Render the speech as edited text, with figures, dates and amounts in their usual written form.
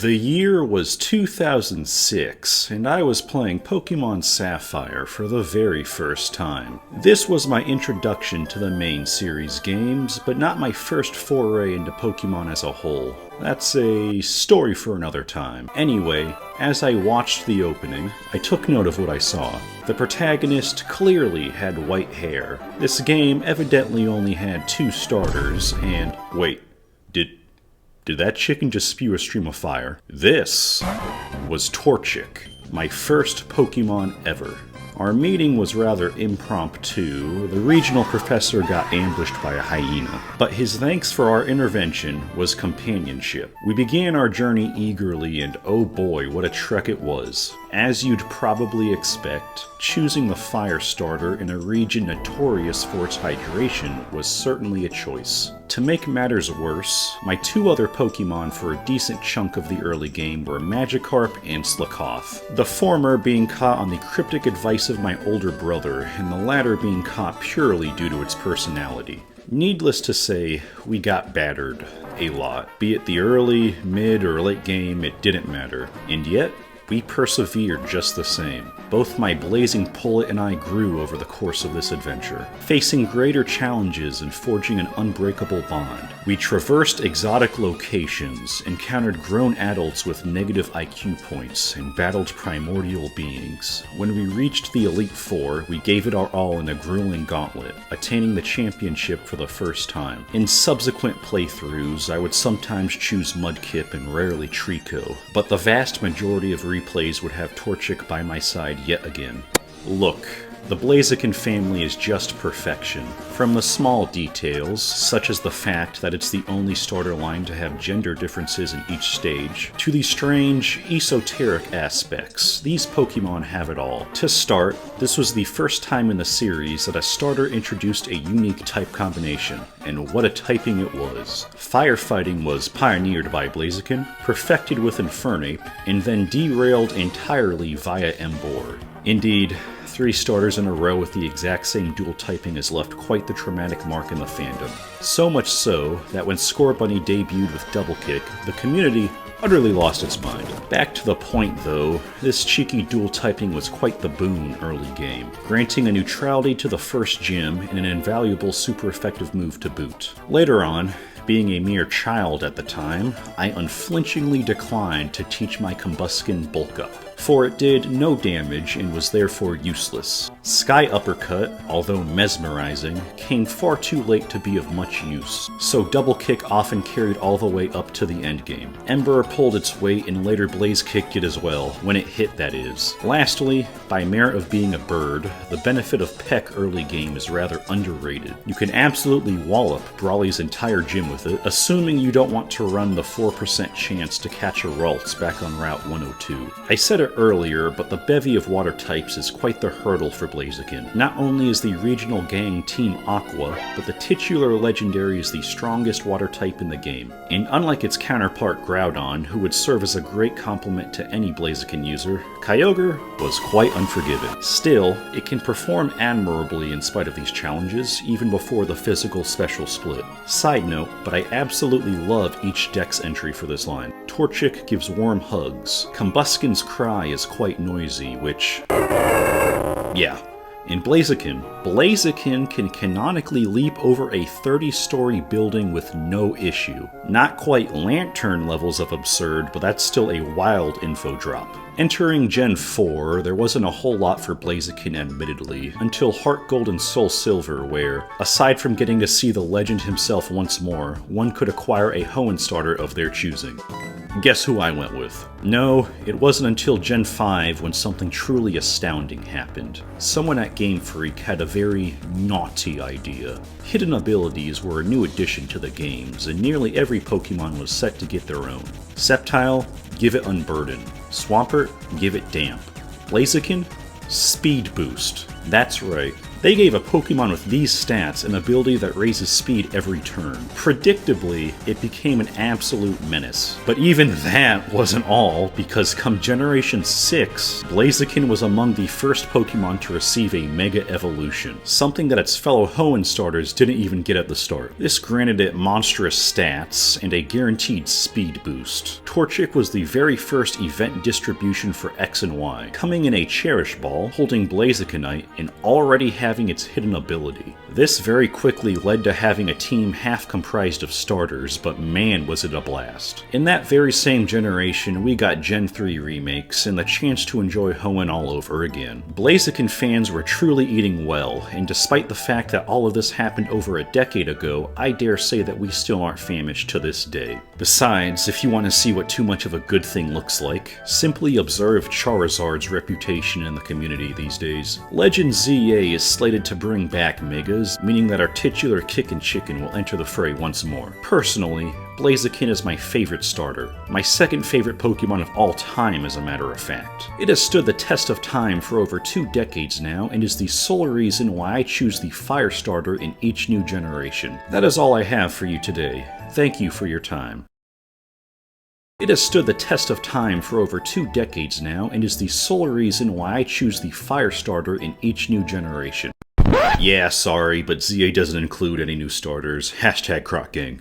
The year was 2006, and I was playing Pokemon Sapphire for the very first time. This was my introduction to the main series games, but not my first foray into Pokemon as a whole. That's a story for another time. Anyway, as I watched the opening, I took note of what I saw. The protagonist clearly had white hair. This game evidently only had 2 starters, and wait, Did that chicken just spew a stream of fire? This was Torchic, my first Pokemon ever. Our meeting was rather impromptu. The regional professor got ambushed by a hyena, but his thanks for our intervention was companionship. We began our journey eagerly, and oh boy, what a trek it was. As you'd probably expect, choosing the fire starter in a region notorious for its hydration was certainly a choice. To make matters worse, my 2 other Pokemon for a decent chunk of the early game were Magikarp and Slakoth, the former being caught on the cryptic advice of my older brother, and the latter being caught purely due to its personality. Needless to say, we got battered a lot. Be it the early, mid, or late game, it didn't matter. And yet, we persevered just the same. Both my blazing pullet and I grew over the course of this adventure, facing greater challenges and forging an unbreakable bond. We traversed exotic locations, encountered grown adults with negative IQ points, and battled primordial beings. When we reached the Elite Four, we gave it our all in a grueling gauntlet, attaining the championship for the first time. In subsequent playthroughs, I would sometimes choose Mudkip and rarely Treecko, but the vast majority of replays would have Torchic by my side yet again. Look, the Blaziken family is just perfection. From the small details, such as the fact that it's the only starter line to have gender differences in each stage, to the strange, esoteric aspects, these Pokemon have it all. To start, this was the first time in the series that a starter introduced a unique type combination, and what a typing it was. Firefighting was pioneered by Blaziken, perfected with Infernape, and then derailed entirely via Emboar. Indeed, 3 starters in a row with the exact same dual typing has left quite the traumatic mark in the fandom. So much so that when Scorbunny debuted with Double Kick, the community utterly lost its mind. Back to the point though, this cheeky dual typing was quite the boon early game, granting a neutrality to the first gym and an invaluable super effective move to boot. Later on, being a mere child at the time, I unflinchingly declined to teach my Combusken Bulk Up, for it did no damage and was therefore useless. Sky Uppercut, although mesmerizing, came far too late to be of much use, so Double Kick often carried all the way up to the endgame. Ember pulled its weight and later Blaze Kick did as well, when it hit that is. Lastly, by merit of being a bird, the benefit of Peck early game is rather underrated. You can absolutely wallop Brawly's entire gym with it, assuming you don't want to run the 4% chance to catch a Ralts back on Route 102. I said it earlier, but the bevy of water types is quite the hurdle for Blaziken. Not only is the regional gang Team Aqua, but the titular legendary is the strongest water type in the game. And unlike its counterpart Groudon, who would serve as a great complement to any Blaziken user, Kyogre was quite unforgiving. Still, it can perform admirably in spite of these challenges, even before the physical special split. Side note, but I absolutely love each dex entry for this line. Torchic gives warm hugs. Combusken's cry is quite noisy, which... yeah. In Blaziken can canonically leap over a 30-story building with no issue. Not quite Lantern levels of absurd, but that's still a wild info drop. Entering Gen 4, there wasn't a whole lot for Blaziken admittedly, until Heart Gold and Soul Silver, where, aside from getting to see the legend himself once more, one could acquire a Hoenn starter of their choosing. Guess who I went with? No, it wasn't until Gen 5 when something truly astounding happened. Someone at Game Freak had a very naughty idea. Hidden abilities were a new addition to the games, and nearly every Pokemon was set to get their own. Sceptile, give it Unburden. Swampert, give it Damp. Blaziken, Speed Boost. That's right, They gave a Pokemon with these stats an ability that raises speed every turn. Predictably, it became an absolute menace. But even that wasn't all, because come Generation 6, Blaziken was among the first Pokemon to receive a Mega Evolution, something that its fellow Hoenn starters didn't even get at the start. This granted it monstrous stats and a guaranteed speed boost. Torchic was the very first event distribution for X and Y, coming in a Cherish Ball, holding Blazikenite, and already having its hidden ability. This very quickly led to having a team half comprised of starters, but man was it a blast. In that very same generation, we got Gen 3 remakes and the chance to enjoy Hoenn all over again. Blaziken fans were truly eating well, and despite the fact that all of this happened over a decade ago, I dare say that we still aren't famished to this day. Besides, if you want to see what too much of a good thing looks like, simply observe Charizard's reputation in the community these days. Legend ZA is slated to bring back Megas, meaning that our titular Kickin' Chicken will enter the fray once more. Personally, Blaziken is my favorite starter. My second favorite Pokemon of all time, as a matter of fact. It has stood the test of time for over 2 decades now, and is the sole reason why I choose the Fire starter in each new generation. That is all I have for you today. Thank you for your time. It has stood the test of time for over 2 decades now, and is the sole reason why I choose the Fire starter in each new generation. Yeah, sorry, but ZA doesn't include any new starters. #CrocGang.